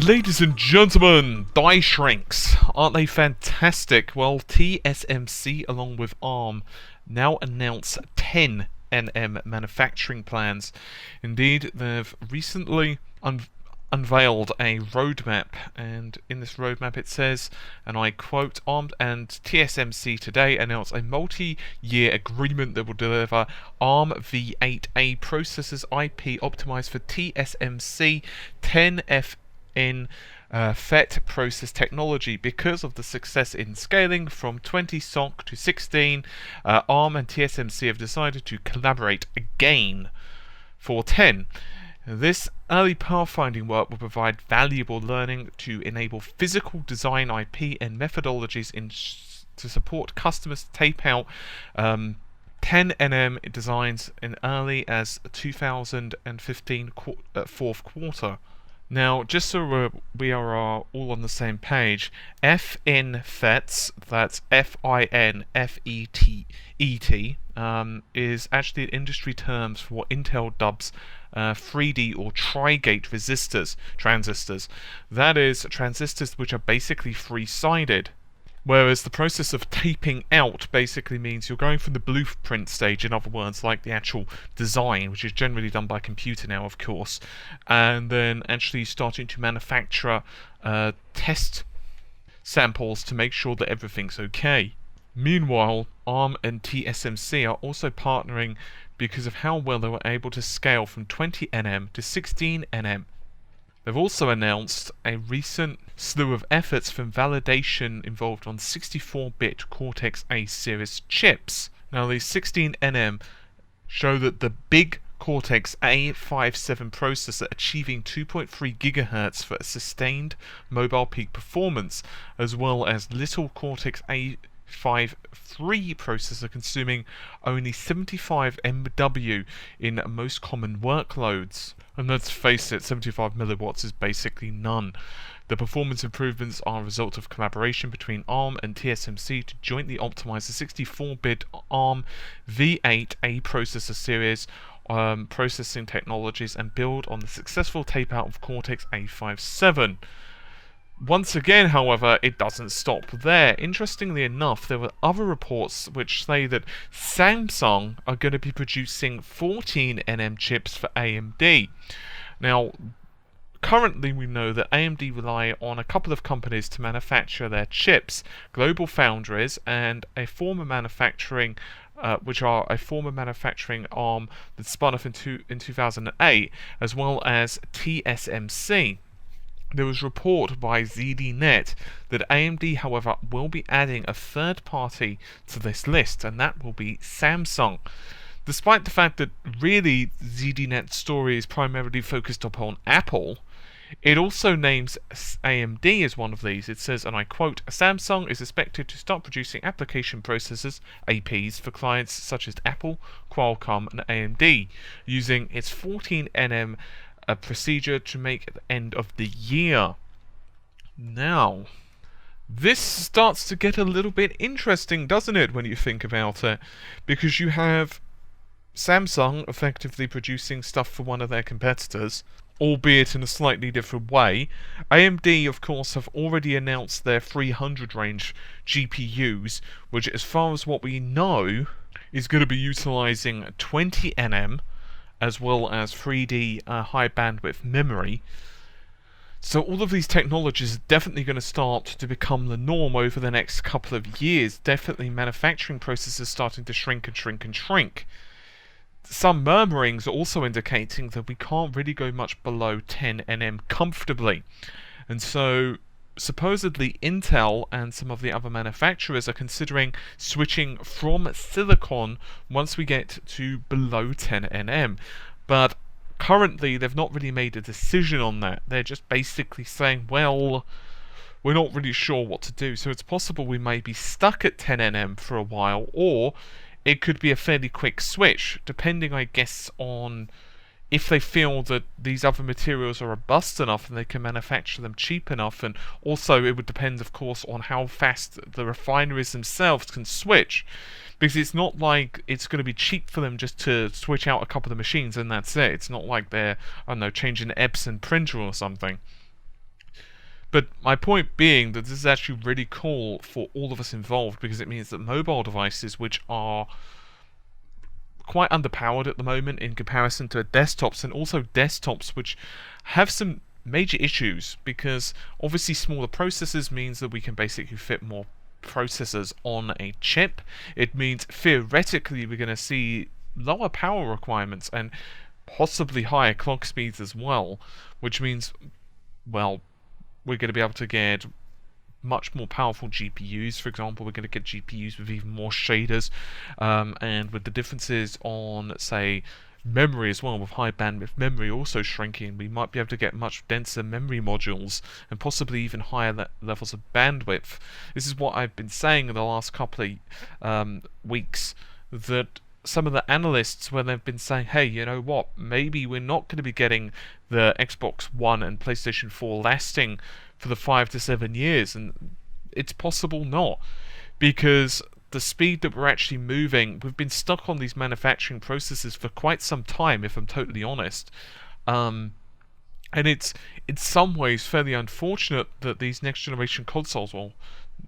Ladies and gentlemen, die shrinks. Aren't they fantastic? Well, TSMC along with ARM now announce 10 nm manufacturing plans. Indeed, they've recently unveiled a roadmap, and in this roadmap it says, and I quote, ARM and TSMC today announced a multi-year agreement that will deliver ARM v8A processors IP optimized for TSMC 10F in FET process technology. Because of the success in scaling from 20 SoC to 16, ARM and TSMC have decided to collaborate again for 10. This early pathfinding work will provide valuable learning to enable physical design IP and methodologies to support customers to tape out 10 nm designs in early as 2015 fourth quarter. Now, just so we are all on the same page, FIN FETs, that's FINFET, is actually industry terms for what Intel dubs 3D or tri-gate transistors. That is, transistors which are basically three-sided. Whereas the process of taping out basically means you're going from the blueprint stage, in other words, like the actual design, which is generally done by computer now, of course, and then actually starting to manufacture test samples to make sure that everything's okay. Meanwhile, ARM and TSMC are also partnering because of how well they were able to scale from 20 nm to 16 nm. They've also announced a recent slew of efforts from validation involved on 64-bit Cortex-A series chips. Now, these 16 nm show that the big Cortex-A57 processor achieving 2.3 GHz for a sustained mobile peak performance, as well as little Cortex-A53 processor consuming only 75 MW in most common workloads. And let's face it, 75 milliwatts is basically none. The performance improvements are a result of collaboration between ARM and TSMC to jointly optimize the 64-bit ARM v8A processor series processing technologies and build on the successful tape-out of Cortex-A57. Once again, however, it doesn't stop there. Interestingly enough, there were other reports which say that Samsung are going to be producing 14 nm chips for AMD. Now, currently we know that AMD rely on a couple of companies to manufacture their chips, Global Foundries and a former manufacturing arm that spun off in 2008, as well as TSMC. There was a report by ZDNet that AMD, however, will be adding a third party to this list, and that will be Samsung. Despite the fact that really ZDNet's story is primarily focused upon Apple, it also names AMD as one of these. It says, and I quote, Samsung is expected to start producing application processors, APs, for clients such as Apple, Qualcomm, and AMD, using its 14 nm a procedure to make at the end of the year. Now, this starts to get a little bit interesting, doesn't it, when you think about it? Because you have Samsung effectively producing stuff for one of their competitors, albeit in a slightly different way. AMD, of course, have already announced their 300 range GPUs, which, as far as what we know, is going to be utilizing 20 nm, as well as 3D high bandwidth memory. So all of these technologies are definitely going to start to become the norm over the next couple of years. Definitely manufacturing processes starting to shrink and shrink and shrink. Some murmurings are also indicating that we can't really go much below 10 nm comfortably. And so supposedly Intel and some of the other manufacturers are considering switching from silicon once we get to below 10 nm. But currently they've not really made a decision on that. They're just basically saying, well, we're not really sure what to do. So it's possible we may be stuck at 10 nm for a while, or it could be a fairly quick switch, depending, I guess, on if they feel that these other materials are robust enough and they can manufacture them cheap enough. And also it would depend, of course, on how fast the refineries themselves can switch, because it's not like it's going to be cheap for them just to switch out a couple of the machines and that's it. It's not like they're, I don't know, changing Epson printer or something. But my point being that this is actually really cool for all of us involved, because it means that mobile devices, which are quite underpowered at the moment in comparison to desktops, and also desktops which have some major issues, because obviously smaller processors means that we can basically fit more processors on a chip. It means theoretically we're going to see lower power requirements and possibly higher clock speeds as well, which means, well, we're going to be able to get much more powerful GPUs. For example, we're going to get GPUs with even more shaders, and with the differences on, say, memory as well, with high bandwidth memory also shrinking, we might be able to get much denser memory modules and possibly even higher levels of bandwidth. This is what I've been saying in the last couple of weeks, that some of the analysts, when they've been saying, hey, you know what, maybe we're not going to be getting the Xbox One and PlayStation 4 lasting for the 5 to 7 years, and it's possible not, because the speed that we're actually moving, we've been stuck on these manufacturing processes for quite some time, if I'm totally honest. And it's in some ways fairly unfortunate that these next generation consoles, well,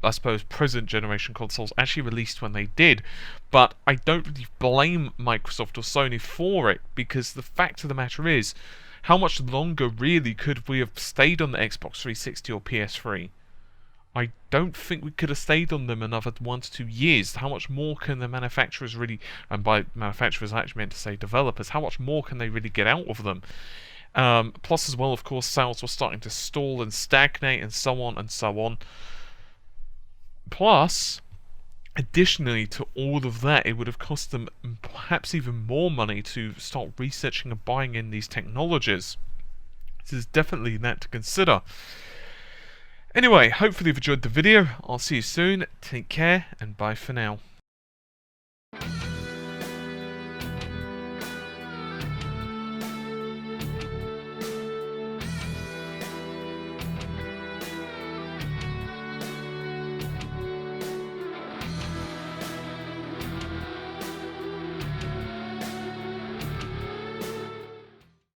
I suppose present generation consoles, actually released when they did. But I don't really blame Microsoft or Sony for it, because the fact of the matter is, how much longer really could we have stayed on the Xbox 360 or PS3? I don't think we could have stayed on them another 1 to 2 years. How much more can the manufacturers really, and by manufacturers I actually meant to say developers, how much more can they really get out of them? Plus as well, of course, sales were starting to stall and stagnate and so on and so on. Plus, additionally to all of that, it would have cost them perhaps even more money to start researching and buying in these technologies. This is definitely that to consider. Anyway, hopefully you've enjoyed the video. I'll see you soon. Take care, and bye for now.